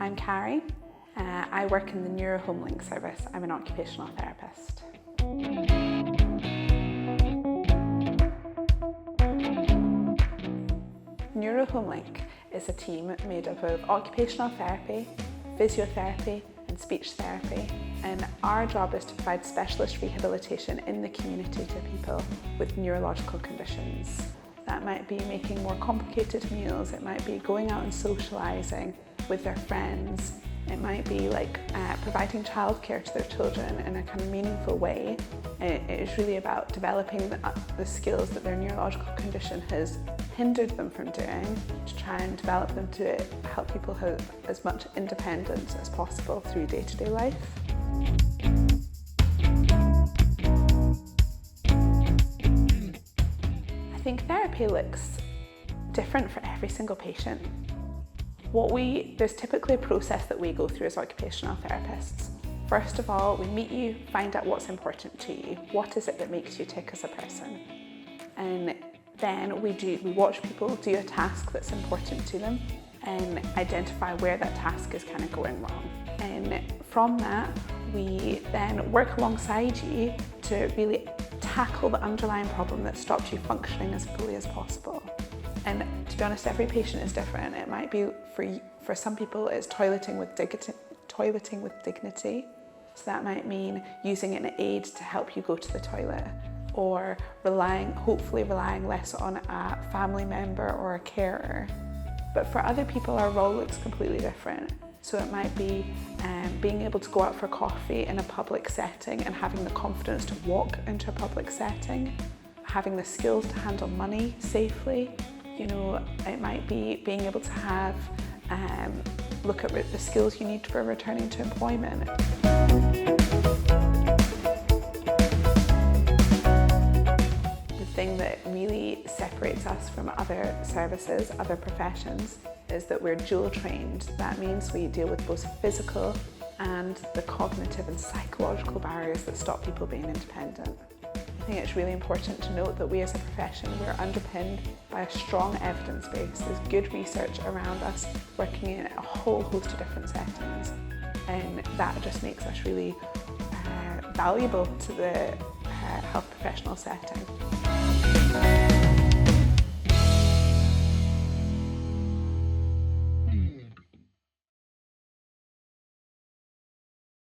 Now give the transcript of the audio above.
I'm Karrie. I work in the Neuro HomeLink service. I'm an occupational therapist. Neuro HomeLink is a team made up of occupational therapy, physiotherapy and speech therapy, and our job is to provide specialist rehabilitation in the community to people with neurological conditions. That might be making more complicated meals, it might be going out and socialising with their friends, it might be providing childcare to their children in a kind of meaningful way. It is really about developing the skills that their neurological condition has hindered them from doing, to try and develop them to help people have as much independence as possible through day-to-day life. I think therapy looks different for every single patient. There's typically a process that we go through as occupational therapists. First of all, we meet you, find out what's important to you. What is it that makes you tick as a person? And then we watch people do a task that's important to them and identify where that task is kind of going wrong. And from that, we then work alongside you to really tackle the underlying problem that stops you functioning as fully as possible. And to be honest, every patient is different. It might be for some people it's toileting with dignity. So that might mean using an aid to help you go to the toilet, or hopefully relying less on a family member or a carer. But for other people, our role looks completely different. So it might be being able to go out for coffee in a public setting and having the confidence to walk into a public setting, having the skills to handle money safely. It might be being able to look at the skills you need for returning to employment. The thing that really separates us from other services, other professions, is that we're dual trained. That means we deal with both physical and the cognitive and psychological barriers that stop people being independent. I think it's really important to note that we as a profession, we're underpinned by a strong evidence base. There's good research around us working in a whole host of different settings, and that just makes us really valuable to the health professional setting.